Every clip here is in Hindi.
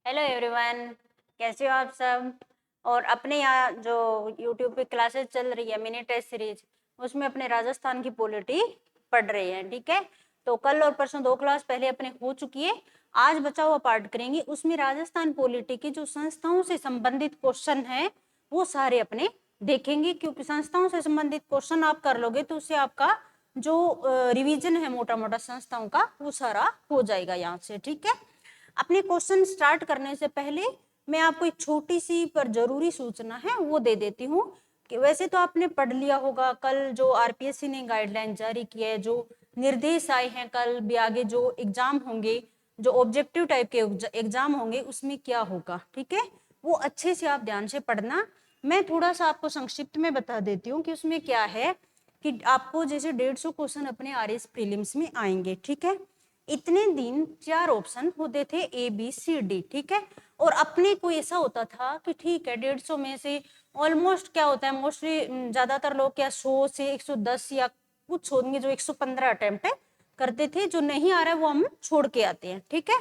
हेलो एवरीवन, कैसे हो आप सब। और अपने यहाँ जो यूट्यूब पे क्लासेस चल रही है मिनी टेस्ट सीरीज, उसमें अपने राजस्थान की पॉलिटी पढ़ रहे हैं। ठीक है, तो कल और परसों 2 क्लास पहले अपने हो चुकी है। आज बचा हुआ पार्ट करेंगे, उसमें राजस्थान पॉलिटी की जो संस्थाओं से संबंधित क्वेश्चन है वो सारे अपने देखेंगे, क्योंकि संस्थाओं से संबंधित क्वेश्चन आप कर लोगे तो उससे आपका जो रिवीजन है मोटा मोटा संस्थाओं का वो सारा हो जाएगा यहाँ से। ठीक है, अपने क्वेश्चन स्टार्ट करने से पहले मैं आपको एक छोटी सी पर जरूरी सूचना है वो दे देती हूँ कि वैसे तो आपने पढ़ लिया होगा कल जो आरपीएससी ने गाइडलाइन जारी की है, जो निर्देश आए हैं कल भी आगे जो एग्जाम होंगे, जो ऑब्जेक्टिव टाइप के एग्जाम होंगे उसमें क्या होगा। ठीक है, वो अच्छे से आप ध्यान से पढ़ना। मैं थोड़ा सा आपको संक्षिप्त में बता देती हूँ कि उसमें क्या है कि आपको जैसे 150 क्वेश्चन अपने आरएस प्रीलिम्स में आएंगे। ठीक है, इतने दिन 4 ऑप्शन होते थे ए बी सी डी। ठीक है, और अपने को ऐसा होता था कि ठीक है 150 में से ऑलमोस्ट क्या होता है, मोस्टली ज्यादातर लोग क्या 100 से 110 या कुछ होंगे जो 115 अटेम्प्ट करते थे, जो नहीं आ रहा है वो हम छोड़ के आते हैं। ठीक है,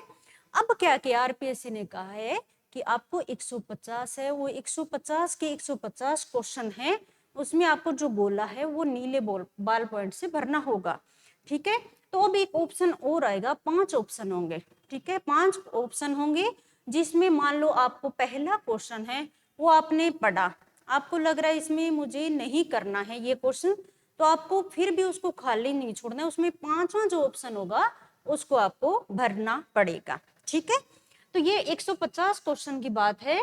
अब क्या किया आरपीएससी ने कहा है कि आपको 150 है, वो 150 के 150 क्वेश्चन है, उसमें आपको जो गोला है वो नीले बाल पॉइंट से भरना होगा। ठीक है, तो अब एक ऑप्शन और आएगा, 5 ऑप्शन होंगे। ठीक है, 5 ऑप्शन होंगे जिसमें मान लो आपको पहला क्वेश्चन है वो आपने पढ़ा, आपको लग रहा है इसमें मुझे नहीं करना है ये क्वेश्चन, तो आपको फिर भी उसको खाली नहीं छोड़ना है, उसमें 5वां जो ऑप्शन होगा उसको आपको भरना पड़ेगा। ठीक है, तो ये 150 क्वेश्चन की बात है।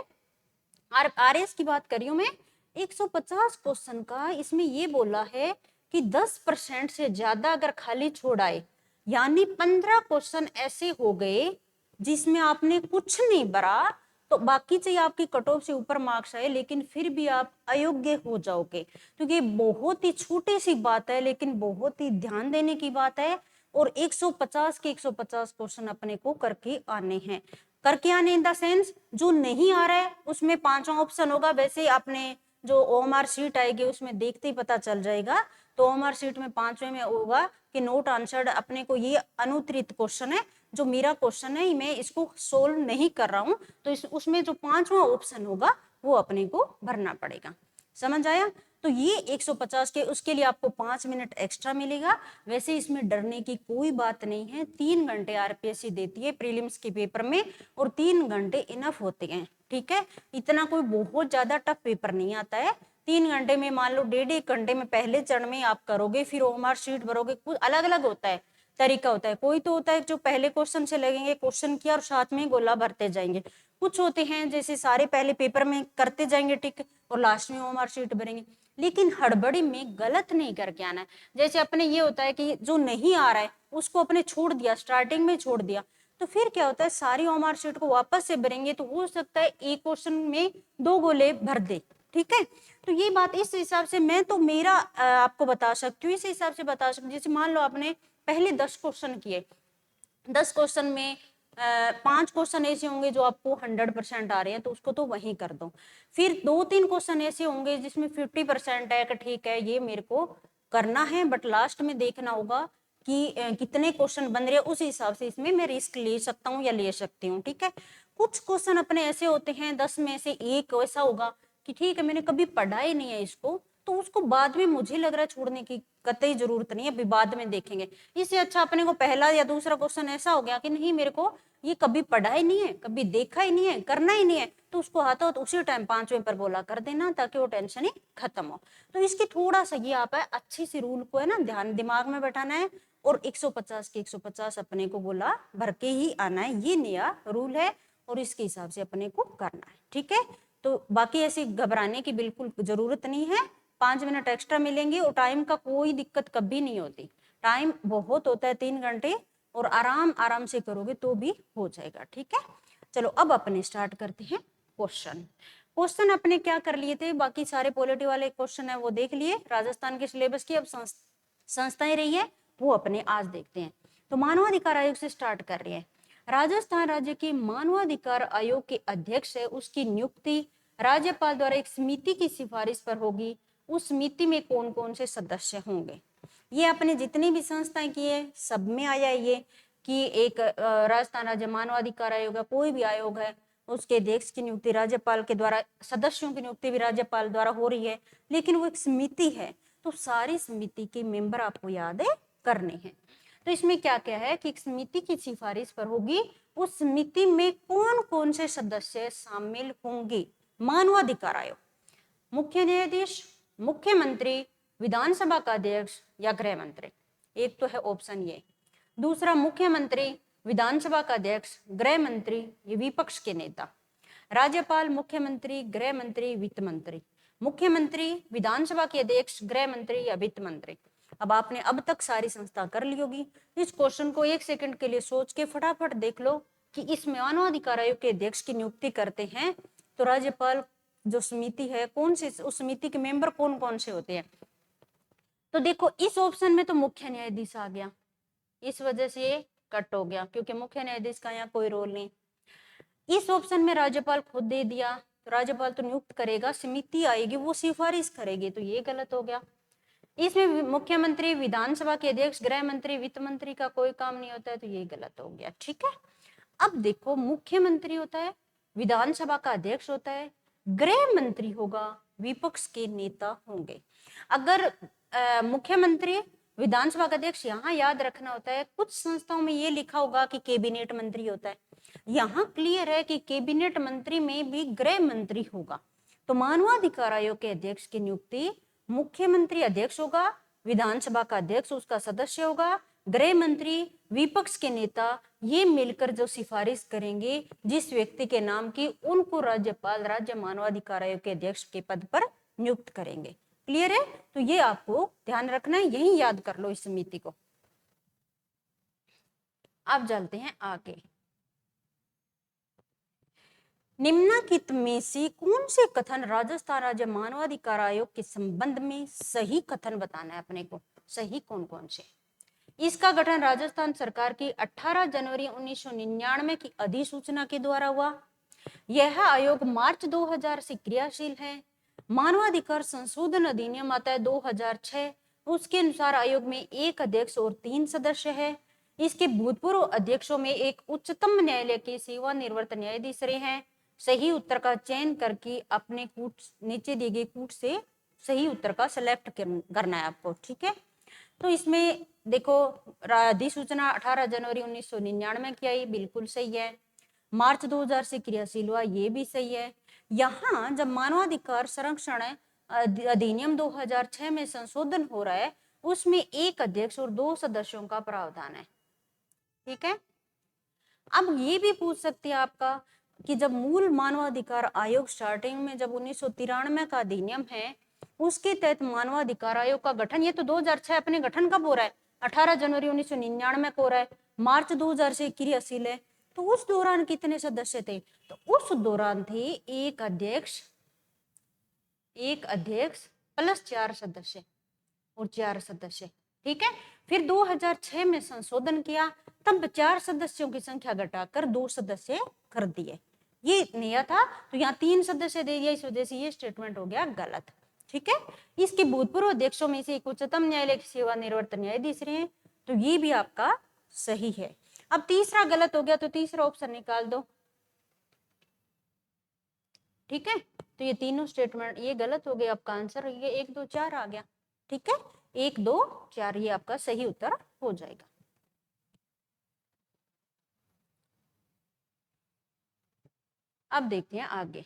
आरएस की बात करी हूं मैं, 150 क्वेश्चन का इसमें ये बोला है कि 10% से ज्यादा अगर खाली छोड़ आए, यानी 15 क्वेश्चन ऐसे हो गए जिसमें आपने कुछ नहीं भरा, तो बाकी चाहिए आपकी कट ऑफ से ऊपर मार्क्स आए लेकिन फिर भी आप अयोग्य हो जाओगे। क्योंकि बहुत ही छोटी सी बात है लेकिन बहुत ही ध्यान देने की बात है, और 150 के 150 क्वेश्चन अपने को करके आने हैं। करके आने इन द सेंस जो नहीं आ रहा है उसमें 5वां ऑप्शन होगा, वैसे आपने जो ओएमआर शीट आएगी उसमें देखते ही पता चल जाएगा। तो ओएमआर शीट में 5वें में होगा कि नोट आंसर्ड, अपने को ये अनुत्तरित क्वेश्चन है, जो मेरा क्वेश्चन है मैं इसको सोल्व नहीं कर रहा हूं, तो उसमें जो 5वां ऑप्शन होगा वो अपने को भरना पड़ेगा। समझ आया। तो ये 150 के उसके लिए आपको 5 मिनट एक्स्ट्रा मिलेगा। वैसे इसमें डरने की कोई बात नहीं है, 3 घंटे आरपीएससी देती है प्रीलिम्स के पेपर में, और 3 घंटे इनफ होते हैं। ठीक है, इतना कोई बहुत ज्यादा टफ पेपर नहीं आता है। 3 घंटे में मान लो 1.5 घंटे में पहले चरण में आप करोगे, फिर ओएमआर शीट भरोगे, कुछ अलग अलग होता है तरीका होता है। कोई तो होता है जो पहले क्वेश्चन से लगेंगे, क्वेश्चन किया और साथ में गोला भरते जाएंगे। कुछ होते हैं जैसे सारे पहले पेपर में करते जाएंगे टिक और लास्ट में ओएमआर शीट भरेंगे। लेकिन हड़बड़ी में गलत नहीं करके आना है। जैसे अपने ये होता है कि जो नहीं आ रहा है उसको अपने छोड़ दिया, स्टार्टिंग में छोड़ दिया, तो फिर क्या होता है सारी ओएमआर शीट को वापस से भरेंगे तो हो सकता है एक क्वेश्चन में 2 गोले भर दे। ठीक है, तो ये बात इस हिसाब से मैं तो मेरा आपको बता सकती हूँ, इस हिसाब से बता सकती हूँ। जैसे मान लो आपने पहले 10 क्वेश्चन किए, 10 क्वेश्चन में 5 क्वेश्चन ऐसे होंगे जो आपको 100% आ रहे हैं तो उसको तो वहीं कर दो। फिर 2-3 क्वेश्चन ऐसे होंगे जिसमें 50% है कि ठीक है ये मेरे को करना है, बट लास्ट में देखना होगा कि कितने क्वेश्चन बन रहे हैं, उस हिसाब से इसमें मैं रिस्क ले सकता हूँ या ले सकती हूँ। ठीक है, कुछ क्वेश्चन अपने ऐसे होते हैं 10 में से एक ऐसा होगा कि ठीक है मैंने कभी पढ़ा ही नहीं है इसको, तो उसको बाद में मुझे लग रहा है छोड़ने की कतई जरूरत नहीं है, अभी बाद में देखेंगे। इससे अच्छा अपने को पहला या दूसरा क्वेश्चन ऐसा हो गया कि नहीं मेरे को ये कभी पढ़ा ही नहीं है, कभी देखा ही नहीं है, करना ही नहीं है, तो उसको हाथों हाथ उसी टाइम 5वें पर बोला कर देना ताकि वो टेंशन ही खत्म हो। तो इसकी थोड़ा सा ये आप है अच्छी सी रूल को है ना ध्यान दिमाग में बैठाना है, और 150 के 150 अपने को बोला भर के ही आना है, ये नया रूल है और इसके हिसाब से अपने को करना है। ठीक है, तो बाकी ऐसी घबराने की बिल्कुल जरूरत नहीं है। 5 मिनट एक्स्ट्रा मिलेंगे और टाइम का कोई दिक्कत कभी नहीं होती, टाइम बहुत होता है 3 घंटे, और आराम आराम से करोगे तो भी हो जाएगा। ठीक है, चलो अब अपने स्टार्ट करते हैं क्वेश्चन। क्वेश्चन अपने क्या कर लिए थे, बाकी सारे पॉलिटी वाले क्वेश्चन है वो देख लिए राजस्थान के सिलेबस की। अब संस्थाएं रही है वो अपने आज देखते हैं। तो मानवाधिकार आयोग से स्टार्ट कर रहे हैं। राजस्थान राज्य के मानवाधिकार आयोग के अध्यक्ष है, उसकी नियुक्ति राज्यपाल द्वारा एक समिति की सिफारिश पर होगी। उस समिति में कौन कौन से सदस्य होंगे, ये अपने जितनी भी संस्थाएं की है सब में आया है ये कि एक राजस्थान राज्य मानवाधिकार आयोग है, कोई भी आयोग है उसके अध्यक्ष की नियुक्ति राज्यपाल के द्वारा, सदस्यों की नियुक्ति भी राज्यपाल द्वारा हो रही है, लेकिन वो एक समिति है, तो सारी समिति के मेंबर आपको याद है करने हैं। तो इसमें क्या क्या है कि एक समिति की सिफारिश पर होगी, उस समिति में कौन कौन से सदस्य शामिल होंगे। मानवाधिकार आयोग, मुख्य न्यायाधीश, मुख्यमंत्री, विधानसभा का अध्यक्ष या गृह मंत्री। एक तो है ऑप्शन ये। दूसरा, मुख्यमंत्री, विधानसभा का अध्यक्ष, गृह मंत्री, ये विपक्ष के नेता। राज्यपाल, मुख्यमंत्री, गृह मंत्री, वित्त मंत्री। मुख्यमंत्री, विधानसभा के अध्यक्ष, गृह मंत्री या वित्त मंत्री। अब आपने अब तक सारी संस्था कर ली होगी, इस क्वेश्चन को एक सेकंड के लिए सोच के फटाफट देख लो कि इस मानवाधिकार आयोग के अध्यक्ष की नियुक्ति करते हैं तो राज्यपाल जो समिति है कौन सी, उस समिति के मेंबर कौन कौन से होते हैं। तो देखो इस ऑप्शन में तो मुख्य न्यायाधीश आ गया, इस वजह से ये कट हो गया क्योंकि मुख्य न्यायाधीश का यहाँ कोई रोल नहीं। इस ऑप्शन में राज्यपाल खुद दे दिया, तो राज्यपाल तो नियुक्त करेगा, समिति आएगी वो सिफारिश करेगी, तो ये गलत हो गया। इसमें मुख्यमंत्री, विधानसभा के अध्यक्ष, गृह मंत्री, वित्त मंत्री का कोई काम नहीं होता है, तो ये गलत हो गया। ठीक है, अब देखो मुख्यमंत्री होता है, विधानसभा का अध्यक्ष होता है, गृह मंत्री होगा, विपक्ष के नेता होंगे। अगर मुख्यमंत्री, विधानसभा का अध्यक्ष, यहाँ याद रखना होता है, कुछ संस्थाओं में ये लिखा होगा कि कैबिनेट मंत्री होता है, यहाँ क्लियर है कि कैबिनेट मंत्री में भी गृह मंत्री होगा। तो मानवाधिकार आयोग के अध्यक्ष की नियुक्ति मुख्यमंत्री अध्यक्ष होगा, विधानसभा का अध्यक्ष उसका सदस्य होगा, गृह मंत्री, विपक्ष के नेता, ये मिलकर जो सिफारिश करेंगे जिस व्यक्ति के नाम की, उनको राज्यपाल राज्य मानवाधिकार आयोग के अध्यक्ष के पद पर नियुक्त करेंगे। क्लियर है, तो ये आपको ध्यान रखना है, यही याद कर लो इस समिति को। अब चलते हैं आगे। निम्नलिखित में से कौन से कथन राजस्थान राज्य मानवाधिकार आयोग के संबंध में सही कथन बताना है अपने को, सही कौन कौन से। इसका गठन राजस्थान सरकार की 18 जनवरी 1999 की अधिसूचना के द्वारा हुआ। यह आयोग मार्च 2000 से क्रियाशील है। मानवाधिकार संशोधन अधिनियम आता है 2006, उसके अनुसार आयोग में एक अध्यक्ष और 3 सदस्य है। इसके भूतपूर्व अध्यक्षों में एक उच्चतम न्यायालय के सेवानिवृत्त न्यायाधीश रहे हैं। सही उत्तर का चयन करके अपने कूट, नीचे दिए गए कूट से सही उत्तर का सिलेक्ट करना है आपको। ठीक है, तो इसमें देखो अधिसूचना 18 जनवरी 1999 की आई, बिल्कुल सही है। मार्च 2000 से क्रियाशील हुआ, ये भी सही है। यहाँ जब मानवाधिकार संरक्षण अधिनियम 2006 में संशोधन हो रहा है, उसमें एक अध्यक्ष और 2 सदस्यों का प्रावधान है। ठीक है, अब ये भी पूछ सकते हैं आपका कि जब मूल मानवाधिकार आयोग स्टार्टिंग में जब 1993 का अधिनियम है, उसके तहत मानवाधिकार आयोग का गठन, ये तो 2006 अपने गठन कब हो रहा है, 18 जनवरी 1999 को हो रहा है, मार्च 2000 से क्रियाशील है। तो उस दौरान कितने सदस्य थे, तो उस दौरान थे एक अध्यक्ष प्लस 4 सदस्य और 4 सदस्य। ठीक है, फिर 2006 में संशोधन किया, तब 4 सदस्यों की संख्या घटाकर 2 सदस्य कर दिए, ये नया था, तो यहाँ 3 सदस्य दे दिया, इस वजह से ये स्टेटमेंट हो गया गलत। ठीक है, इसके भूतपूर्व अध्यक्षों में से एक उच्चतम न्यायालय के सेवानिवृत्त न्यायाधीश रहे, तो ये भी आपका सही है। अब तीसरा गलत हो गया, तो तीसरा ऑप्शन निकाल दो। ठीक है, तो ये तीनों स्टेटमेंट ये गलत हो गए, आपका आंसर ये 1 2 4 आ गया। ठीक है, 1 2 4 ये आपका सही उत्तर हो जाएगा। अब देखते हैं आगे।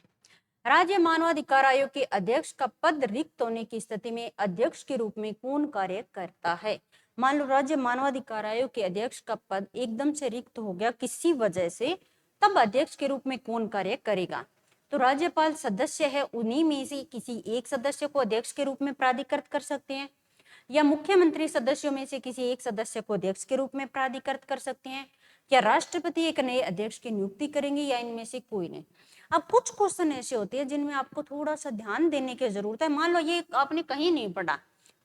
राज्य मानवाधिकार आयोग के अध्यक्ष का पद रिक्त होने की स्थिति में अध्यक्ष के रूप में कौन कार्य करता है। मान लो राज्य मानवाधिकार आयोग के अध्यक्ष का पद एकदम से रिक्त हो गया किसी वजह से, तब अध्यक्ष के रूप में कौन कार्य करेगा। तो राज्यपाल सदस्य है, उन्हीं में से किसी एक सदस्य को अध्यक्ष के रूप में प्राधिकृत कर सकते हैं, या मुख्यमंत्री सदस्यों में से किसी एक सदस्य को अध्यक्ष के रूप में प्राधिकृत कर सकते हैं, या राष्ट्रपति एक नए अध्यक्ष की नियुक्ति करेंगे, या इनमें से कोई नहीं। अब कुछ क्वेश्चन ऐसे होते हैं जिनमें आपको थोड़ा सा ध्यान देने की जरूरत है। मान लो ये आपने कहीं नहीं पढ़ा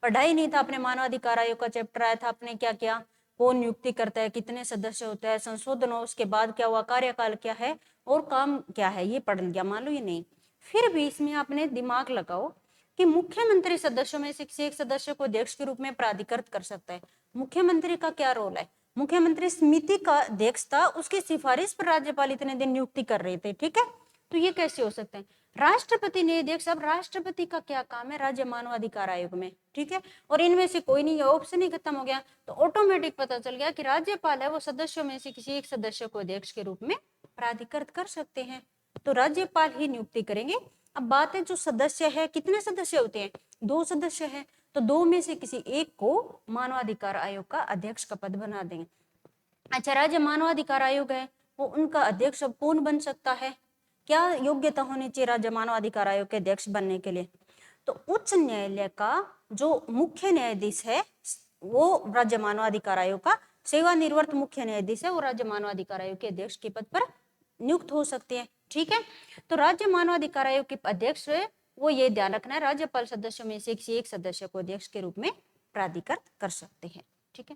ही नहीं था, अपने मानवाधिकार आयोग का चैप्टर आया था, आपने क्या किया, कौन नियुक्ति करता है, कितने सदस्य होते हैं, संशोधन हो, उसके बाद क्या हुआ, कार्यकाल क्या है और काम क्या है, ये पढ़ लिया। मान लो ये नहीं, फिर भी इसमें आपने दिमाग लगाओ कि मुख्यमंत्री सदस्यों में से किसी एक सदस्य को अध्यक्ष के रूप में प्राधिकृत कर सकता है। मुख्यमंत्री का क्या रोल है, मुख्यमंत्री समिति का अध्यक्ष था, उसकी सिफारिश पर राज्यपाल इतने दिन नियुक्ति कर रहे थे, ठीक है। तो ये कैसे हो सकता है? राष्ट्रपति ने अध्यक्ष, अब राष्ट्रपति का क्या काम है राज्य मानवाधिकार आयोग में, ठीक है। और इनमें से कोई नहीं, ऑप्शन ही खत्म हो गया, तो ऑटोमेटिक पता चल गया कि राज्यपाल है वो सदस्यों में से किसी एक सदस्य को अध्यक्ष के रूप में प्राधिकृत कर सकते हैं, तो राज्यपाल ही नियुक्ति करेंगे। अब बात है जो सदस्य है, कितने सदस्य होते हैं? 2 सदस्य है, तो 2 में से किसी एक को मानवाधिकार आयोग का अध्यक्ष का पद बना देंगे। अच्छा, राज्य मानवाधिकार आयोग है वो उनका अध्यक्ष अब कौन बन सकता है? क्या योग्यता होनी चाहिए राज्य मानवाधिकार आयोग के अध्यक्ष बनने के लिए? तो उच्च न्यायालय का जो मुख्य न्यायाधीश है वो राज्य मानवाधिकार आयोग का सेवानिवृत्त मुख्य न्यायाधीश है, वो राज्य मानवाधिकार आयोग के अध्यक्ष के पद पर नियुक्त हो सकते हैं, ठीक है। तो राज्य मानवाधिकार आयोग के अध्यक्ष है वो ये ध्यान रखना है, राज्यपाल सदस्यों में से किसी एक सदस्य को अध्यक्ष के रूप में प्राधिकृत कर सकते हैं, ठीक है।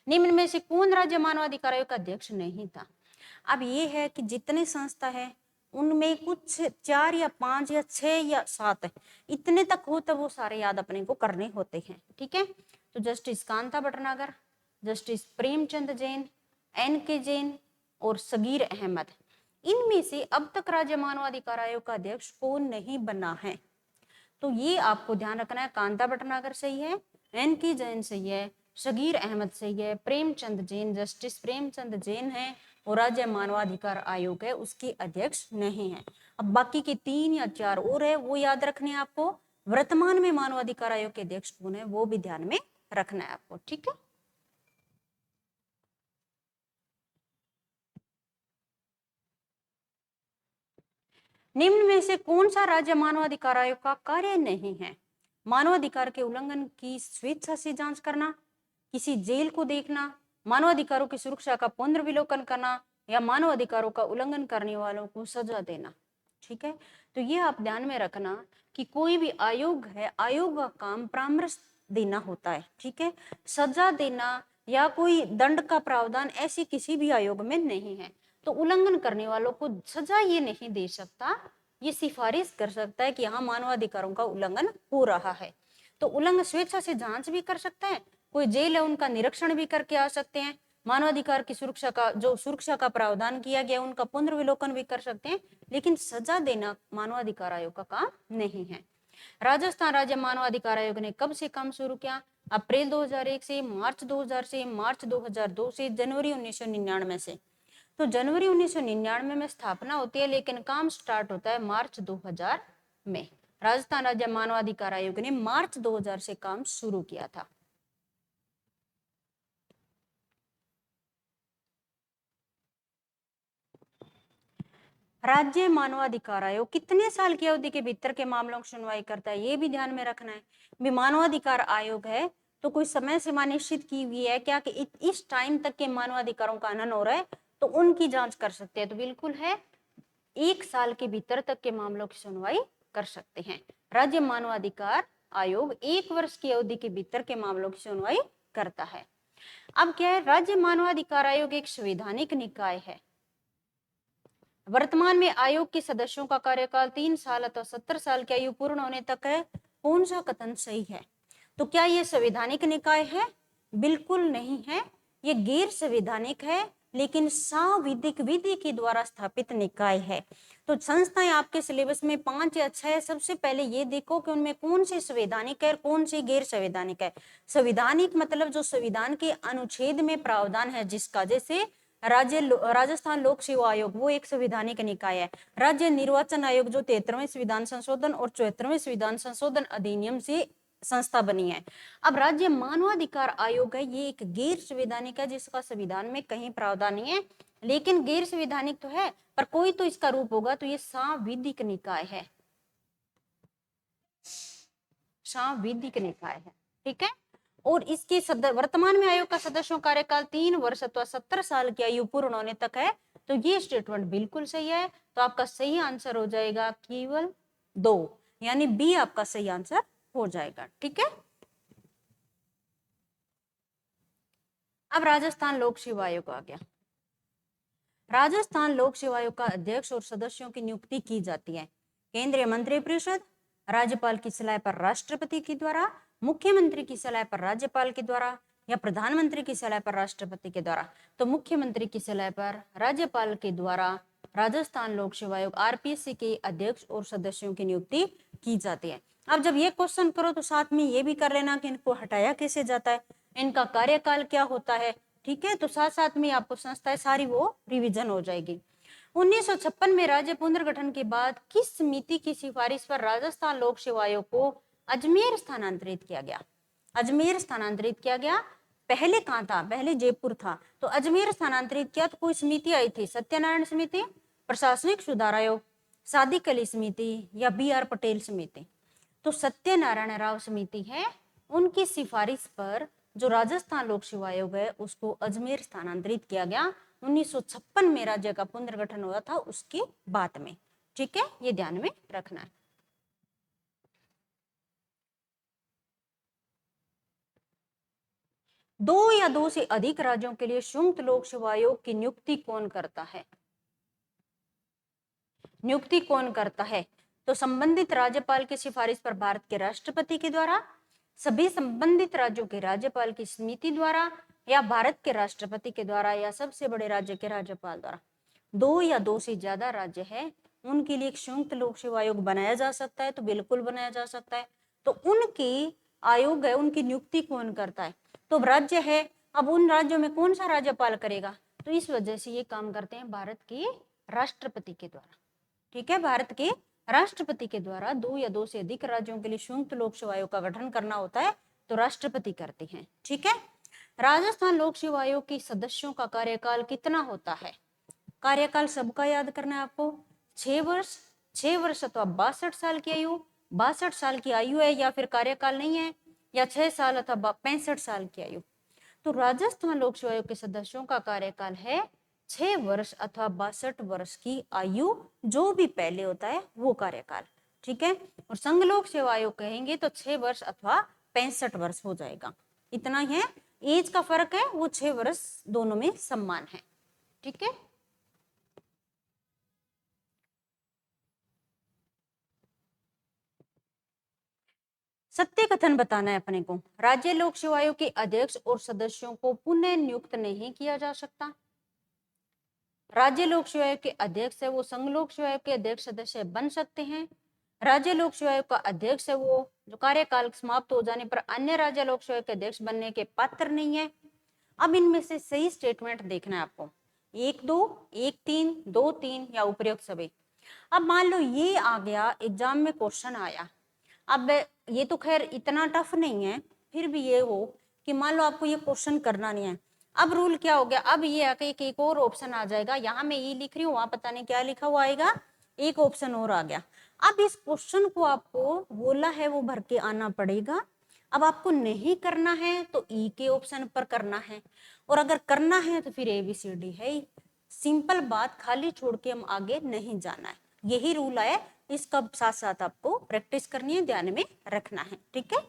निम्न में से कौन राज्य मानवाधिकार आयोग का अध्यक्ष नहीं था? अब ये है कि जितने संस्था है उनमें कुछ 4 या 5 या 6 या 7 इतने तक हो तो वो सारे याद अपने को करने होते हैं, ठीक है। तो justice Kanta Bhatnagar, justice Premchand Jain, NK Jain और सगीर अहमद, इनमें से अब तक राज्य मानवाधिकार आयोग का अध्यक्ष कौन नहीं बना है? तो ये आपको ध्यान रखना है, कांता भटनागर सही है, NK जैन सही है, सगीर अहमद सही है, प्रेमचंद जैन, जस्टिस प्रेमचंद जैन है और राज्य मानवाधिकार आयोग है उसके अध्यक्ष नहीं है। अब बाकी के 3 या 4 और है वो याद रखने हैं आपको। वर्तमान में मानवाधिकार आयोग के अध्यक्ष कौन है वो भी ध्यान में रखना है आपको, ठीक है। निम्न में से कौन सा राज्य मानवाधिकार आयोग का कार्य नहीं है? मानवाधिकार के उल्लंघन की स्वेच्छा से जांच करना, किसी जेल को देखना, मानवाधिकारों की सुरक्षा का पुनर्विलोकन करना या मानवाधिकारों का उल्लंघन करने वालों को सजा देना, ठीक है। तो ये आप ध्यान में रखना कि कोई भी आयोग है, आयोग का काम परामर्श देना होता है, ठीक है। सजा देना या कोई दंड का प्रावधान ऐसी किसी भी आयोग में नहीं है। तो उल्लंघन करने वालों को सजा ये नहीं दे सकता, ये सिफारिश कर सकता है कि हाँ मानवाधिकारों का उल्लंघन हो रहा है। तो उल्लंघन स्वेच्छा से जांच भी कर सकता है, कोई जेल है उनका निरीक्षण भी करके आ सकते हैं, मानवाधिकार की सुरक्षा का जो सुरक्षा का प्रावधान किया गया उनका पुनर्विलोकन भी कर सकते हैं, लेकिन सजा देना मानवाधिकार आयोग का काम नहीं है। राजस्थान राज्य मानवाधिकार आयोग ने कब से काम शुरू किया? अप्रैल 2001 से, मार्च 2000 से, मार्च 2002 से, जनवरी 1999 से। तो जनवरी 1999 में स्थापना होती है लेकिन काम स्टार्ट होता है मार्च 2000 में। राजस्थान राज्य मानवाधिकार आयोग ने मार्च 2000 से काम शुरू किया था। राज्य मानवाधिकार आयोग कितने साल की अवधि के भीतर के मामलों की सुनवाई करता है ये भी ध्यान में रखना है। भी मानवाधिकार आयोग है तो कोई समय सीमा निश्चित की हुई है क्या कि इस टाइम तक के मानवाधिकारों का हनन हो रहा है तो उनकी जांच कर सकते हैं? तो बिल्कुल है, 1 साल के भीतर तक के मामलों की सुनवाई कर सकते हैं। राज्य मानवाधिकार आयोग 1 वर्ष की अवधि के भीतर के मामलों की सुनवाई करता है। अब क्या है, राज्य मानवाधिकार आयोग एक संवैधानिक निकाय है। वर्तमान में आयोग के सदस्यों का कार्यकाल 3 साल अथवा 70 साल की आयु पूर्ण होने तक है। कौन सा कथन सही है? तो क्या ये संवैधानिक निकाय है? बिल्कुल नहीं है, ये गैर संवैधानिक है लेकिन सांविधिक विधि के द्वारा स्थापित निकाय है। तो संस्थाएं आपके सिलेबस में 5 या 6 है, सबसे पहले ये देखो कि उनमें कौन सी संवैधानिक है और कौन सी गैर संवैधानिक है। संवैधानिक मतलब जो संविधान के अनुच्छेद में प्रावधान है जिसका, जैसे राजस्थान लोक सेवा आयोग वो एक संवैधानिक निकाय है। राज्य निर्वाचन आयोग जो 73वें संविधान संशोधन और 74वें संविधान संशोधन अधिनियम से संस्था बनी है। अब राज्य मानवाधिकार आयोग है ये एक गैर संवैधानिक है जिसका संविधान में कहीं प्रावधान नहीं है, लेकिन गैर संवैधानिक तो है पर कोई तो इसका रूप होगा, तो ये सांविधिक निकाय है, सांविधिक निकाय है, ठीक है। और इसके वर्तमान में आयोग का सदस्यों कार्यकाल 3 वर्ष अथवा 70 साल की आयु पूर्ण होने तक है। तो ये स्टेटमेंट बिल्कुल सही है। तो आपका सही आंसर हो जाएगा केवल 2, यानी बी आपका सही आंसर हो जाएगा, ठीक है। अब राजस्थान लोक सेवा आयोग आ गया। राजस्थान लोक सेवा आयोग का अध्यक्ष और सदस्यों की नियुक्ति की जाती है केंद्रीय मंत्रिपरिषद, राज्यपाल की सलाह पर राष्ट्रपति के द्वारा, मुख्यमंत्री की सलाह पर राज्यपाल के द्वारा या प्रधानमंत्री की सलाह पर राष्ट्रपति के द्वारा? तो मुख्यमंत्री की सलाह पर राज्यपाल के द्वारा राजस्थान लोक सेवा आयोग आरपीएससी के अध्यक्ष और सदस्यों की नियुक्ति की जाती है। अब जब ये क्वेश्चन करो तो साथ में ये भी कर लेना कि इनको हटाया कैसे जाता है, इनका कार्यकाल क्या होता है, ठीक है। तो साथ साथ में आपको संस्थाएं सारी वो रिवीजन हो जाएगी। 1956 में राज्य पुनर्गठन के बाद किस समिति की सिफारिश पर राजस्थान लोक सेवा आयोग को अजमेर स्थानांतरित किया गया? अजमेर स्थानांतरित किया गया। पहले कहाँ था? पहले जयपुर था, तो अजमेर स्थानांतरित किया। तो कोई समिति आई थी, सत्यनारायण समिति, प्रशासनिक सुधार आयोग, सादिक अली समिति या BR पटेल समिति? तो सत्यनारायण राव समिति है, उनकी सिफारिश पर जो राजस्थान लोक सेवा आयोग है उसको अजमेर स्थानांतरित किया गया 1956 में राज्य का पुनर्गठन हुआ था उसके बाद में, ठीक है, ये ध्यान में रखना है। दो या दो से अधिक राज्यों के लिए संयुक्त लोक सेवा आयोग की नियुक्ति कौन करता है? नियुक्ति कौन करता है? तो संबंधित राज्यपाल की सिफारिश पर भारत के राष्ट्रपति के द्वारा, सभी संबंधित राज्यों के राज्यपाल की समिति द्वारा, या भारत के राष्ट्रपति के द्वारा, या सबसे बड़े राज्य के राज्यपाल द्वारा। दो या दो से ज्यादा राज्य है उनके लिए एक संयुक्त लोक सेवा आयोग बनाया जा सकता है, तो बिल्कुल बनाया जा सकता है। तो उनकी आयोग है, उनकी नियुक्ति कौन करता है? तो राज्य है, अब उन राज्यों में कौन सा राज्यपाल करेगा? तो इस वजह से ये काम करते हैं भारत के राष्ट्रपति के द्वारा, ठीक है। भारत के राष्ट्रपति के द्वारा दो या दो से अधिक राज्यों के लिए संयुक्त लोक सेवा आयोग का गठन करना होता है, तो राष्ट्रपति करते हैं, ठीक है। राजस्थान लोक सेवा आयोग के सदस्यों का कार्यकाल कितना होता है? कार्यकाल सबका याद करना है आपको, 6 वर्ष, 6 वर्ष अथवा 62 साल की आयु, 62 साल की आयु है या फिर कार्यकाल नहीं है, या 6 साल अथवा 65 साल की आयु। तो राजस्थान लोक सेवा आयोग के सदस्यों का कार्यकाल है 6 वर्ष अथवा 62 वर्ष की आयु, जो भी पहले होता है वो कार्यकाल, ठीक है। और संघ लोक सेवा आयोग कहेंगे तो 6 वर्ष अथवा 65 वर्ष हो जाएगा, इतना ही है। एज का फर्क है, वो 6 वर्ष दोनों में समान है, ठीक है। सत्य कथन बताना है अपने को। राज्य लोक सेवा आयोग के अध्यक्ष और सदस्यों को पुनः नियुक्त नहीं किया जा सकता। राज्य लोक सेवा आयोग के अध्यक्ष है वो संघ लोक सेवा आयोग के अध्यक्ष सदस्य बन सकते हैं। राज्य लोक सेवा आयोग का अध्यक्ष है वो जो कार्यकाल समाप्त हो जाने पर अन्य राज्य लोक सेवा आयोग के अध्यक्ष बनने के पात्र नहीं है। अब इनमें से सही स्टेटमेंट देखना है आपको, 1 2, 1 3, 2 3 या उपयुक्त सभी। अब मान लो ये आ गया एग्जाम में क्वेश्चन आया, अब ये तो खैर इतना टफ नहीं है, फिर भी ये हो कि मान लो आपको ये क्वेश्चन करना नहीं है। अब रूल क्या हो गया, अब ये आके एक और ऑप्शन आ जाएगा, यहाँ मैं ये लिख रही हूँ, वहां पता नहीं क्या लिखा हुआ आएगा, एक ऑप्शन और आ गया। अब इस क्वेश्चन को आपको बोला है वो भर के आना पड़ेगा। अब आपको नहीं करना है तो ई के ऑप्शन पर करना है, और अगर करना है तो फिर ABCD है। सिंपल बात, खाली छोड़ के हम आगे नहीं जाना है, यही रूल है। इसका साथ साथ आपको प्रैक्टिस करनी है, ध्यान में रखना है, ठीक है।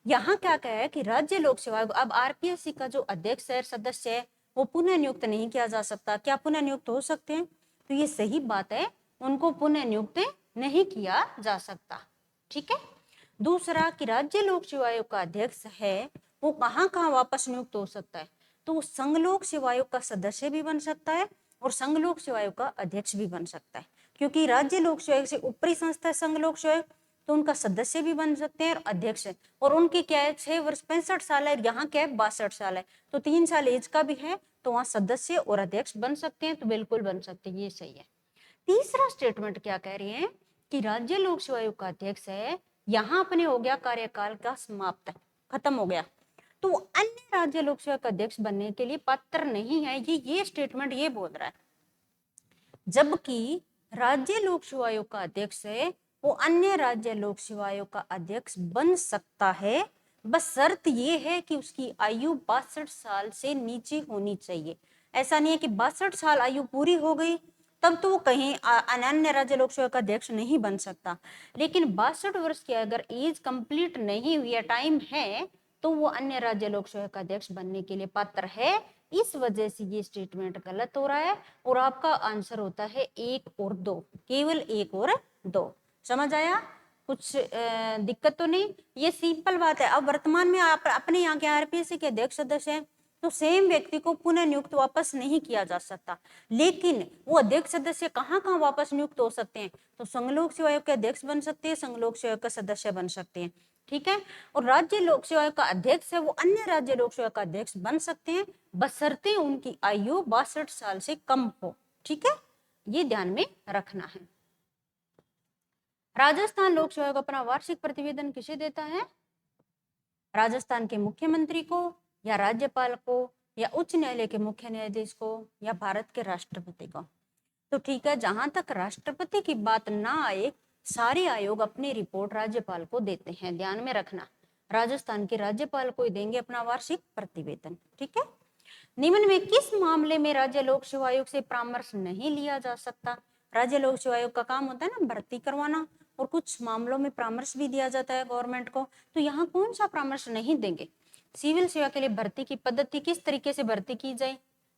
यहाँ क्या कहा है कि राज्य लोक सेवा आयोग, अब आरपीएससी का जो अध्यक्ष है, सदस्य है, वो पुनः नियुक्त नहीं किया जा सकता। क्या पुनः नियुक्त हो सकते हैं? तो ये सही बात है, उनको पुनः नियुक्त नहीं किया जा सकता, ठीक है। दूसरा कि राज्य लोक सेवा आयोग का अध्यक्ष है वो कहाँ कहाँ वापस नियुक्त हो सकता है? तो वो संघ लोक सेवा आयोग का सदस्य भी बन सकता है और संघ लोक सेवा आयोग का अध्यक्ष भी बन सकता है, क्योंकि राज्य लोक सेवा आयोग से ऊपरी संस्था है संघ लोक सेवा आयोग, तो उनका सदस्य भी बन सकते हैं और अध्यक्ष है। और उनकी क्या है, 6 वर्ष 65 साल है, यहाँ क्या है 62 साल है, तो 3 साल एज का भी है, तो वहां सदस्य और अध्यक्ष बन सकते हैं, तो बिल्कुल बन सकते हैं, ये सही है। तीसरा स्टेटमेंट क्या कह रही है कि राज्य लोक सेवा आयोग का अध्यक्ष है, यहाँ अपने हो गया कार्यकाल का समाप्त, खत्म हो गया, तो अन्य राज्य लोक सेवा का अध्यक्ष बनने के लिए पात्र नहीं है, ये स्टेटमेंट ये बोल रहा है। जबकि राज्य लोक सेवा आयोग का अध्यक्ष है वो अन्य राज्य लोक सेवा आयोग का अध्यक्ष बन सकता है, बस शर्त ये है कि उसकी आयु 62 साल से नीचे होनी चाहिए। ऐसा नहीं है कि 62 साल आयु पूरी हो गई तब तो वो कहीं अन्य राज्य लोक सेवा का अध्यक्ष नहीं बन सकता, लेकिन 62 वर्ष की अगर एज कंप्लीट नहीं हुई है, टाइम है, तो वो अन्य राज्य लोक सेवा का अध्यक्ष बनने के लिए पात्र है। इस वजह से ये स्टेटमेंट गलत हो रहा है और आपका आंसर होता है 1 और 2, केवल 1 और 2। समझ आया? कुछ दिक्कत तो नहीं, ये सिंपल बात है। अब वर्तमान में आप अपने यहाँ के आरपीएससी के अध्यक्ष सदस्य हैं, तो सेम व्यक्ति को पुनः नियुक्त वापस नहीं किया जा सकता, लेकिन वो अध्यक्ष सदस्य कहाँ कहाँ वापस नियुक्त हो सकते हैं, तो संघ लोक सेवा आयोग के अध्यक्ष बन सकते हैं, संघ लोक सेवा आयोग का सदस्य बन सकते हैं, ठीक है। और राज्य लोक सेवा आयोग का अध्यक्ष है वो अन्य राज्य लोक सेवा का अध्यक्ष बन सकते हैं, बशर्ते उनकी आयु 62 साल से कम हो, ठीक है, ये ध्यान में रखना है। राजस्थान लोक सेवा आयोग अपना वार्षिक प्रतिवेदन किसे देता है? राजस्थान के मुख्यमंत्री को, या राज्यपाल को, या उच्च न्यायालय के मुख्य न्यायाधीश को, या भारत के राष्ट्रपति को। तो ठीक है, जहां तक राष्ट्रपति की बात ना आए, सारे आयोग अपनी रिपोर्ट राज्यपाल को देते हैं, ध्यान में रखना। राजस्थान के राज्यपाल को ही देंगे अपना वार्षिक प्रतिवेदन, ठीक है। निम्न में किस मामले में राज्य लोक सेवा आयोग से परामर्श नहीं लिया जा सकता? राज्य लोक सेवा आयोग का काम होता है ना भर्ती करवाना, और कुछ मामलों में परामर्श भी दिया जाता है गवर्नमेंट को, तो यहाँ कौन सा परामर्श नहीं देंगे? सिविल सेवा के लिए भर्ती की पद्धति किस तरीके से भर्ती की जाए,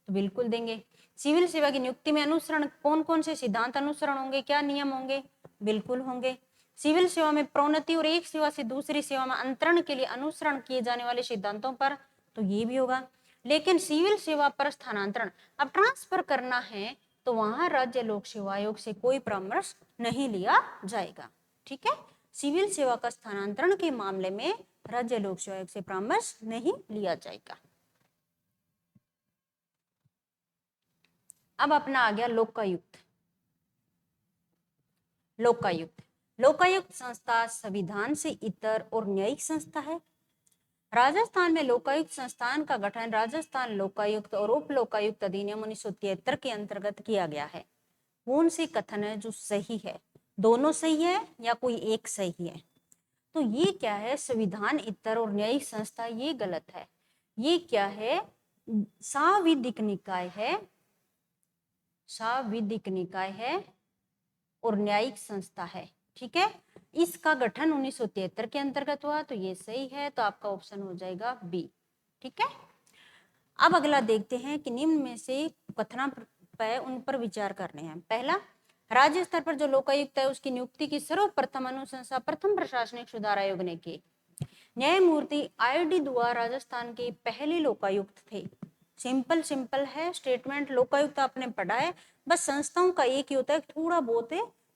तो बिल्कुल देंगे। सिविल सेवा की नियुक्ति में अनुसरण कौन कौन से सिद्धांत अनुसरण होंगे, क्या नियम होंगे, बिल्कुल होंगे। सिविल सेवा में प्रोन्नति और एक सेवा से दूसरी सेवा में अंतरण के लिए अनुसरण किए जाने वाले सिद्धांतों पर, तो ये भी होगा। लेकिन सिविल सेवा पर स्थानांतरण, अब ट्रांसफर करना है, तो वहां राज्य लोक सेवा आयोग से कोई परामर्श नहीं लिया जाएगा, ठीक है। सिविल सेवा का स्थानांतरण के मामले में राज्य लोक सेवा आयोग से परामर्श नहीं लिया जाएगा। अब अपना आ गया लोकायुक्त। लोकायुक्त, लोकायुक्त संस्था संविधान से इतर और न्यायिक संस्था है। राजस्थान में लोकायुक्त संस्थान का गठन राजस्थान लोकायुक्त और उप लोकायुक्त अधिनियम 1973 के अंतर्गत किया गया है। कौन से कथन है जो सही है? दोनों सही है या कोई एक सही है? तो ये क्या है? संविधान इतर और न्यायिक संस्था, ये गलत है। ये क्या है? साविधिक निकाय है, साविधिक निकाय है और न्यायिक संस्था है, ठीक है। इसका गठन 1973 के अंतर्गत हुआ, तो ये सही है, तो आपका ऑप्शन हो जाएगा बी, ठीक है। अब अगला देखते हैं कि निम्न में से कथना पे उन पर विचार करने हैं। पहला, राज्य स्तर पर जो लोकायुक्त है उसकी नियुक्ति की सर्वप्रथम अनुशंसा प्रथम प्रशासनिक सुधार आयोग ने की। न्यायमूर्ति आईडी दुआ राजस्थान के पहले लोकायुक्त थे। सिंपल है स्टेटमेंट, लोकायुक्त आपने पढ़ा है, बस संस्थाओं का एक ही होता है, थोड़ा बहुत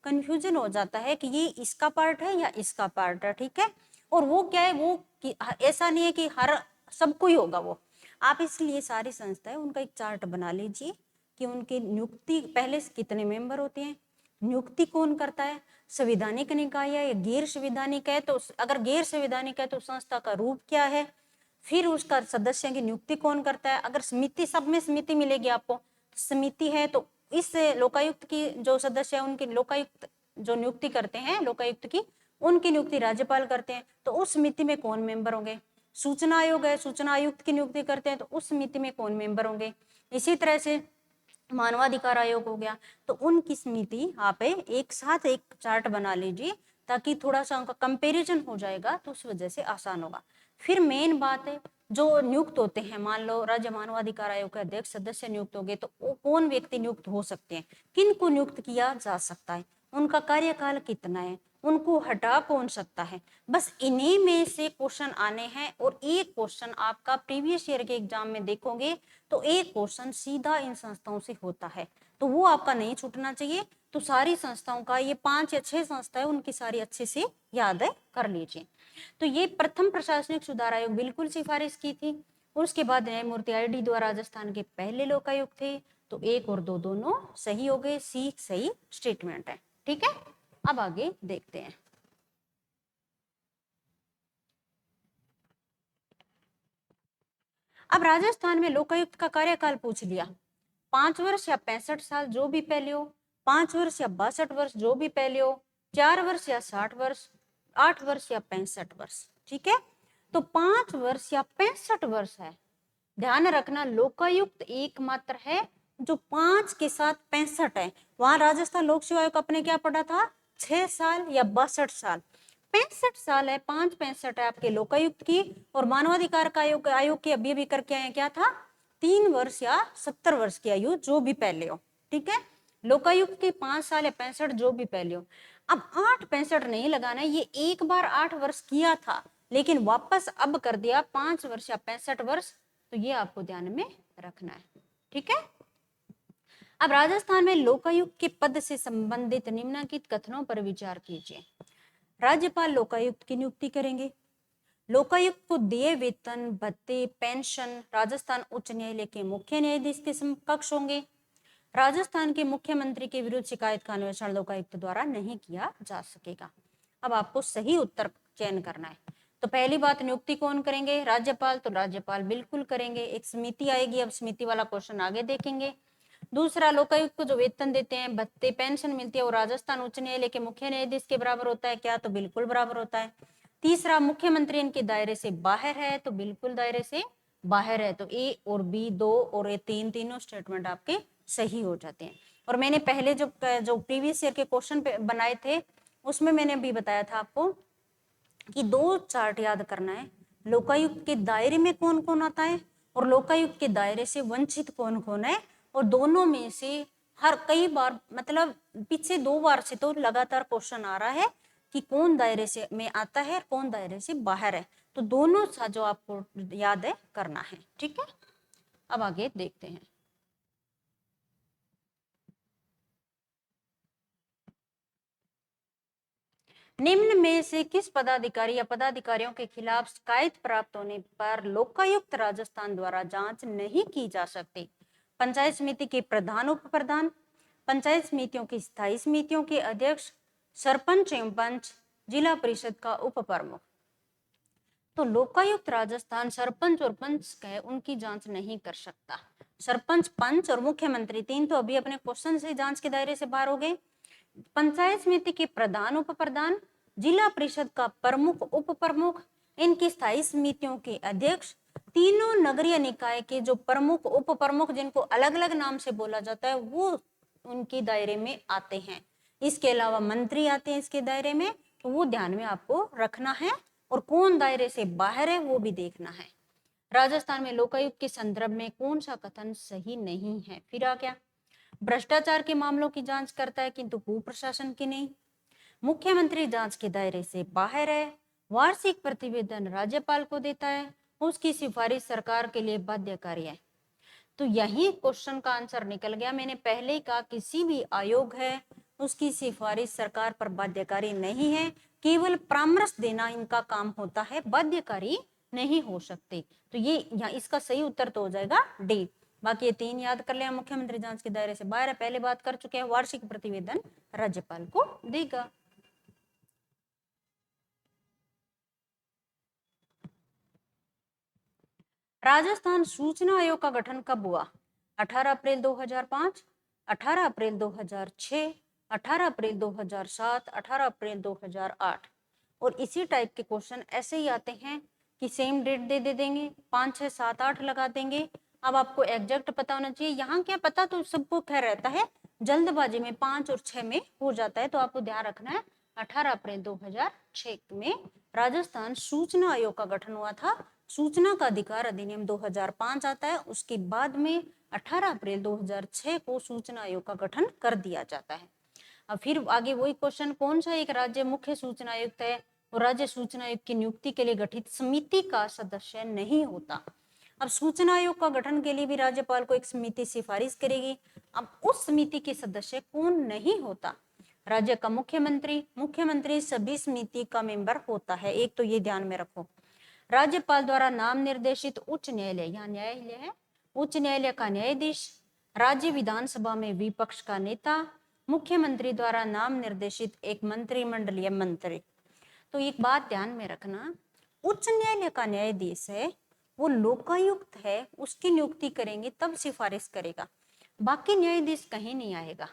कंफ्यूजन हो जाता है कि ये इसका पार्ट है या इसका पार्ट है, ठीक है। और वो क्या है, वो ऐसा नहीं है कि हर सबको ही होगा वो, आप इसलिए सारी संस्थाएं उनका एक चार्ट बना लीजिए कि उनकी नियुक्ति पहले से कितने मेंबर होते हैं, नियुक्ति कौन करता है, संवैधानिक निकाय है या गैर संवैधानिक है, तो अगर गैर संवैधानिक है तो संस्था का रूप क्या है, फिर उसका सदस्यों की नियुक्ति कौन करता है। अगर समिति, सब में समिति मिलेगी आपको, समिति है तो इस लोकायुक्त की जो सदस्य है उनकी लोकायुक्त जो नियुक्ति करते हैं लोकायुक्त की, उनकी नियुक्ति राज्यपाल करते हैं, तो उस समिति में कौन मेंबर होंगे। सूचना आयोग है, सूचना आयुक्त की नियुक्ति करते हैं, तो उस समिति में कौन मेंबर होंगे। इसी तरह से मानवाधिकार आयोग हो गया, तो उनकी समिति आप एक साथ एक चार्ट बना लीजिए ताकि थोड़ा सा उनका कंपैरिजन हो जाएगा, तो उस वजह से आसान होगा। फिर मेन बात है जो नियुक्त होते हैं, मान लो राज्य मानवाधिकार आयोग के अध्यक्ष सदस्य नियुक्त हो गए, तो वो कौन व्यक्ति नियुक्त हो सकते हैं, किन को नियुक्त किया जा सकता है, उनका कार्यकाल कितना है, उनको हटा कौन सकता है, बस इन्हीं में से क्वेश्चन आने हैं। और एक क्वेश्चन आपका प्रीवियस ईयर के एग्जाम में देखोगे तो एक क्वेश्चन सीधा इन संस्थाओं से होता है, तो वो आपका नहीं छूटना चाहिए। तो सारी संस्थाओं का, ये 5 या 6 संस्थाएं, उनकी सारी अच्छे से याद कर लीजिए। तो ये प्रथम प्रशासनिक सुधार आयोग बिल्कुल सिफारिश की थी। उसके बाद न्यायमूर्ति आईडी द्वारा राजस्थान के पहले लोकायुक्त थे, तो 1 और 2 दोनों सही हो गए, सी सही स्टेटमेंट है, ठीक है। अब आगे देखते हैं। अब राजस्थान में लोकायुक्त का कार्यकाल पूछ लिया, 5 वर्ष या 65 साल जो भी पहले हो, 5 वर्ष या 62 वर्ष जो भी पहले हो, 4 वर्ष या 60 वर्ष, 8 वर्ष या 65 वर्ष, ठीक है। तो 5 वर्ष या 65 वर्ष है, ध्यान रखना लोकायुक्त एकमात्र है जो 5 के साथ 65 है। वहां राजस्थान लोक सेवा आयोग अपने क्या पढ़ा था, 6 साल या 62 साल, 65 साल है, 5 65 है आपके लोकायुक्त की। और मानवाधिकार का आयोग के अभी करके आए क्या था, 3 वर्ष या 70 वर्ष की आयु जो भी पहले हो, ठीक है। लोकायुक्त के 5 साल या 65 जो भी पहले हो। अब 8 65 नहीं लगाना है, ये एक बार 8 वर्ष किया था लेकिन वापस अब कर दिया 5 वर्ष या 65 वर्ष, तो ये आपको ध्यान में रखना है। ठीक है। अब राजस्थान में लोकायुक्त के पद से संबंधित निम्नलिखित कथनों पर विचार कीजिए। राज्यपाल लोकायुक्त की नियुक्ति करेंगे। लोकायुक्त को देय वेतन, भत्ते, पेंशन राजस्थान उच्च न्यायालय के मुख्य न्यायाधीश के समकक्ष होंगे। राजस्थान के मुख्यमंत्री के विरुद्ध शिकायत का अन्वेषण लोकायुक्त द्वारा नहीं किया जा सकेगा। अब आपको सही उत्तर चयन करना है। तो पहली बात, नियुक्ति कौन करेंगे? राज्यपाल। तो राज्यपाल बिल्कुल करेंगे। एक समिति आएगी, अब समिति वाला क्वेश्चन आगे देखेंगे। दूसरा, लोकायुक्त को जो वेतन देते हैं, भत्ते, पेंशन मिलती है, वो राजस्थान उच्च न्यायालय के मुख्य न्यायाधीश के बराबर होता है क्या? तो बिल्कुल बराबर होता है। तीसरा, मुख्यमंत्री इनके दायरे से बाहर है, तो बिल्कुल दायरे से बाहर है। तो ए और बी, 2 और ए 3, तीनों स्टेटमेंट आपके सही हो जाते हैं। और मैंने पहले जो प्रीवियस ईयर के क्वेश्चन बनाए थे उसमें मैंने अभी बताया था आपको कि 2 चार्ट याद करना है। लोकायुक्त के दायरे में कौन कौन आता है और लोकायुक्त के दायरे से वंचित कौन कौन है, और दोनों में से हर कई बार मतलब पिछले 2 बार से तो लगातार क्वेश्चन आ रहा है कि कौन दायरे से में आता है, कौन दायरे से बाहर है। तो दोनों सा जो आपको याद है करना है। ठीक है। अब आगे देखते हैं। निम्न में से किस पदाधिकारी या पदाधिकारियों के खिलाफ शिकायत प्राप्त होने पर लोकायुक्त राजस्थान द्वारा जांच नहीं की जा सकती? पंचायत समिति के प्रधान, उप प्रधान, पंचायत समितियों की स्थायी समितियों के अध्यक्ष, सरपंच एवं पंच, जिला परिषद का उप प्रमुख। तो लोकायुक्त राजस्थान सरपंच और पंच है उनकी जांच नहीं कर सकता। सरपंच, पंच और मुख्यमंत्री 3 तो अभी अपने क्वेश्चन से जांच के दायरे से बाहर हो गए। पंचायत समिति के प्रधान, उप प्रधान, जिला परिषद का प्रमुख, उप प्रमुख, इनकी स्थायी समितियों के अध्यक्ष, तीनों नगरीय निकाय के जो प्रमुख, उप प्रमुख जिनको अलग अलग नाम से बोला जाता है वो उनके दायरे में आते हैं। इसके अलावा मंत्री आते हैं इसके दायरे में, तो वो ध्यान में आपको रखना है। और कौन दायरे से बाहर है वो भी देखना है। राजस्थान में लोकायुक्त के संदर्भ में कौन सा कथन सही नहीं है? फिर आ गया, भ्रष्टाचार के मामलों की जांच करता है किंतु कुप्रशासन की नहीं। मुख्यमंत्री जांच के दायरे से बाहर है। वार्षिक प्रतिवेदन राज्यपाल को देता है, उसकी सिफारिश सरकार के लिए बाध्यकारी है। तो यही क्वेश्चन का आंसर निकल गया। मैंने पहले ही कहा किसी भी आयोग है उसकी सिफारिश सरकार पर बाध्यकारी नहीं है, केवल परामर्श देना इनका काम होता है, बाध्यकारी नहीं हो सकते। तो ये यहाँ इसका सही उत्तर तो हो जाएगा डी। बाकी ये 3 याद कर लिया। मुख्यमंत्री जांच के दायरे से बाहर है, पहले बात कर चुके हैं। वार्षिक प्रतिवेदन राज्यपाल को देगा। राजस्थान सूचना आयोग का गठन कब हुआ? 18 अप्रैल 2005, 18 अप्रैल 2006, 18 अप्रैल 2007, 18 अप्रैल 2008। और इसी टाइप के क्वेश्चन ऐसे ही आते हैं कि सेम डेट दे देंगे, 5 6 7 8 लगा देंगे। अब आपको एग्जैक्ट पता होना चाहिए। यहाँ क्या पता तो सबको खैर रहता है, जल्दबाजी में 5 और 6 में हो जाता है। तो आपको ध्यान रखना है 18 अप्रैल 2006 में राजस्थान सूचना आयोग का गठन हुआ था। सूचना का अधिकार अधिनियम 2005 आता है, उसके बाद में 18 अप्रैल 2006 को सूचना आयोग का गठन कर दिया जाता है। अब फिर आगे वही क्वेश्चन, कौन सा एक राज्य मुख्य सूचना आयुक्त है और राज्य सूचना आयुक्त की नियुक्ति के लिए गठित समिति का सदस्य नहीं होता? अब सूचना आयोग का गठन के लिए भी राज्यपाल को एक समिति सिफारिश करेगी। अब उस समिति के सदस्य कौन नहीं होता? राज्य का मुख्यमंत्री। मुख्यमंत्री सभी समिति का मेंबर होता है, एक तो ये ध्यान में रखो। राज्यपाल द्वारा नाम निर्देशित उच्च न्यायालय, यहाँ न्यायालय है, उच्च न्यायालय का न्यायाधीश, राज्य विधानसभा में विपक्ष का नेता, मुख्यमंत्री द्वारा नाम निर्देशित एक मंत्रिमंडलीय मंत्री। तो एक बात ध्यान में रखना, उच्च न्यायालय का न्यायाधीश है वो लोकायुक्त है, उसकी नियुक्ति करेंगे तब सिफारिश करेगा, बाकी न्यायाधीश कहीं नहीं आएगा।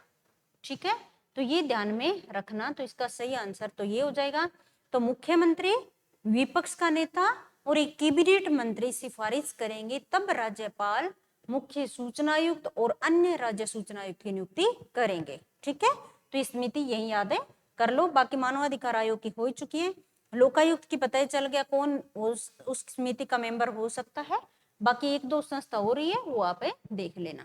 ठीक है, तो ये ध्यान में रखना। तो इसका सही आंसर तो ये हो जाएगा। तो मुख्यमंत्री, विपक्ष का नेता और एक कैबिनेट मंत्री सिफारिश करेंगे तब राज्यपाल मुख्य सूचना आयुक्त और अन्य राज्य सूचना आयुक्त की नियुक्ति करेंगे। ठीक है, तो इस समिति यही याद है कर लो। बाकी मानवाधिकार आयोग की हो चुकी है, लोकायुक्त की पता ही चल गया कौन उस समिति का मेंबर हो सकता है। बाकी 1 2 संस्था हो रही है वो आप देख लेना।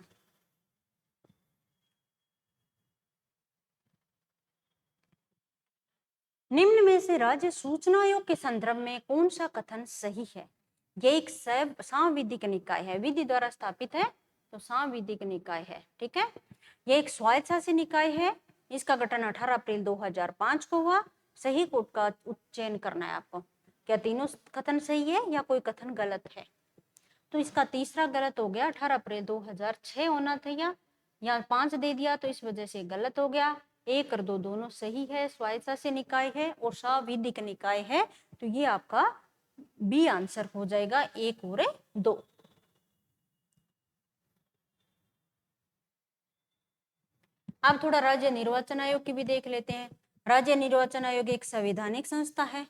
निम्न में से राज्य सूचना आयोग के संदर्भ में कौन सा कथन सही है? ये एक सांविधिक निकाय है, विधि द्वारा स्थापित है, तो सांविधिक निकाय है। ठीक है, ये एक स्वायत्त शासी निकाय है। इसका गठन 18 अप्रैल 2005 को हुआ। सही कोड का चयन करना है आपको। क्या तीनों कथन सही है या कोई कथन गलत है? तो इसका तीसरा गलत हो गया। 18 अप्रैल 2006 होना था, या 5 दे दिया, तो इस वजह से गलत हो गया। 1 और 2 दोनों सही है, स्वायत्त शासी निकाय है और सांविधिक निकाय है, तो ये आपका बी आंसर हो जाएगा, 1 और 2। अब थोड़ा राज्य निर्वाचन आयोग की भी देख लेते हैं। राज्य निर्वाचन आयोग एक संवैधानिक संस्था है।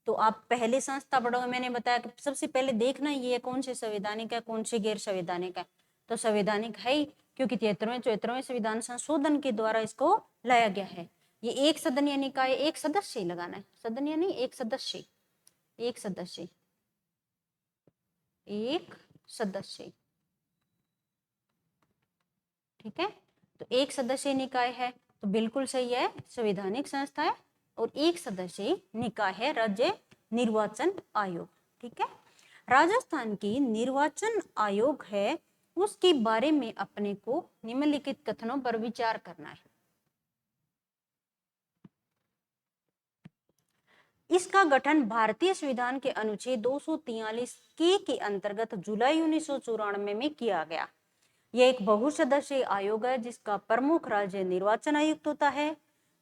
तो आप पहले संस्था पढ़ोगे, मैंने बताया कि सबसे पहले देखना ये कौन सी संवैधानिक है, कौन सी गैर संवैधानिक है। तो संवैधानिक है ही, क्योंकि 73वें संविधान संशोधन के द्वारा इसको लाया गया है। ये एक सदनीय निकाय, एक सदस्य ही लगाना है, सदनीय नहीं, एक सदस्य, एक सदस्य, एक सदस्य। ठीक है, तो एक सदस्य निकाय है, तो बिल्कुल सही है, संवैधानिक संस्था है और एक सदस्य निकाय है राज्य निर्वाचन आयोग। ठीक है, राजस्थान की निर्वाचन आयोग है, उसके बारे में अपने को निम्नलिखित कथनों पर विचार करना है। इसका गठन भारतीय संविधान के अनुच्छेद 243 के अंतर्गत जुलाई 1994 में किया गया। यह एक बहुसदस्यीय आयोग है जिसका प्रमुख राज्य निर्वाचन आयुक्त होता है।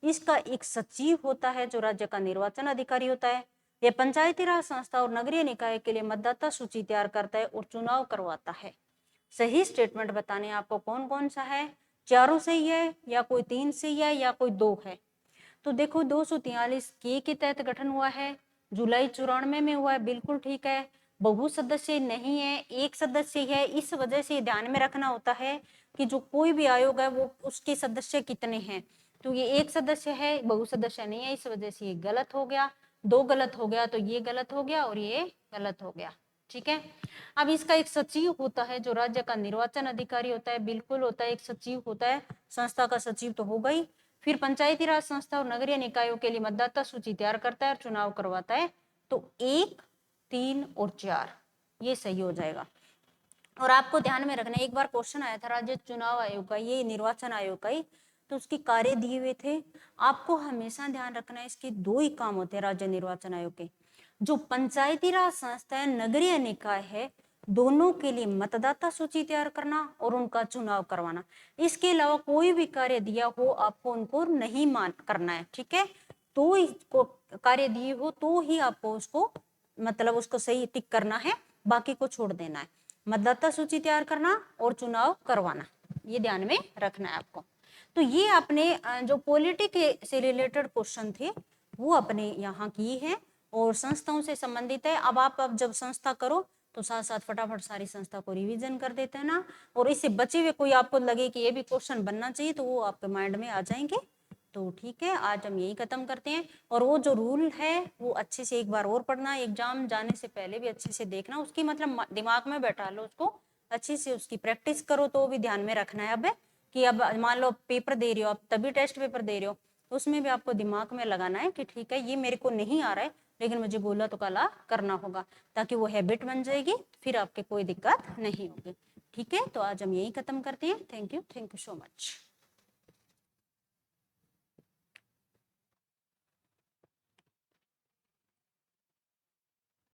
इसका एक सचिव होता है जो राज्य का निर्वाचन अधिकारी होता है। यह पंचायती राज संस्था और नगरीय निकाय के लिए मतदाता सूची तैयार करता है और चुनाव करवाता है। सही स्टेटमेंट बताने आपको कौन कौन सा है, चारों सही है या कोई 3 सही है या कोई 2 है। तो देखो 243 के तहत गठन हुआ है, जुलाई 94 में हुआ है, बिल्कुल ठीक है। बहु सदस्य नहीं है, एक सदस्य है, इस वजह से ध्यान में रखना होता है कि जो कोई भी आयोग है वो उसके सदस्य कितने हैं। तो ये एक सदस्य है, बहु सदस्य नहीं है, इस वजह से ये गलत हो गया। 2 गलत हो गया, तो ये गलत हो गया और ये गलत हो गया। ठीक है, अब इसका एक सचिव होता है जो राज्य का निर्वाचन अधिकारी होता है, बिल्कुल होता है, एक सचिव होता है, संस्था का सचिव तो होगा ही। फिर पंचायती राज संस्था और नगरीय निकायों के लिए मतदाता सूची तैयार करता है और चुनाव करवाता है। तो 1, 3 और 4 ये सही हो जाएगा। और आपको ध्यान में रखना, एक बार क्वेश्चन आया था राज्य चुनाव आयोग का, ये निर्वाचन आयोग का ही, तो उसके कार्य दिए हुए थे। आपको हमेशा ध्यान रखना है इसके 2 ही काम होते हैं राज्य निर्वाचन आयोग के। जो पंचायती राज संस्था है, नगरीय निकाय है, दोनों के लिए मतदाता सूची तैयार करना और उनका चुनाव करवाना। इसके अलावा कोई भी कार्य दिया हो आपको उनको नहीं मान करना है। ठीक है, तो इसको कार्य दिए हो तो ही आपको उसको मतलब उसको सही टिक करना है, बाकी को छोड़ देना है। मतदाता सूची तैयार करना और चुनाव करवाना, ये ध्यान में रखना है आपको। तो ये अपने जो पॉलिटिक्स से रिलेटेड क्वेश्चन थे वो अपने यहाँ की है और संस्थाओं से संबंधित है। अब जब संस्था करो तो साथ साथ फटाफट सारी संस्था को रिवीजन कर देते हैं ना, और इससे बचे हुए कोई आपको लगे कि ये भी क्वेश्चन बनना चाहिए तो वो आपके माइंड में आ जाएंगे। तो ठीक है, आज हम यही खत्म करते हैं। और वो जो रूल है वो अच्छे से एक बार और पढ़ना, एग्जाम जाने से पहले भी अच्छे से देखना, उसकी मतलब दिमाग में बैठा लो उसको, अच्छे से उसकी प्रैक्टिस करो। तो भी ध्यान में रखना है अब कि अब मान लो पेपर दे रहे हो, आप तभी टेस्ट पेपर दे रहे हो, तो उसमें भी आपको दिमाग में लगाना है कि ठीक है ये मेरे को नहीं आ रहा है लेकिन मुझे बोला तो कला करना होगा, ताकि वो हैबिट बन जाएगी, फिर आपके कोई दिक्कत नहीं होगी। ठीक है, तो आज हम यही खत्म करते हैं। Thank you so much.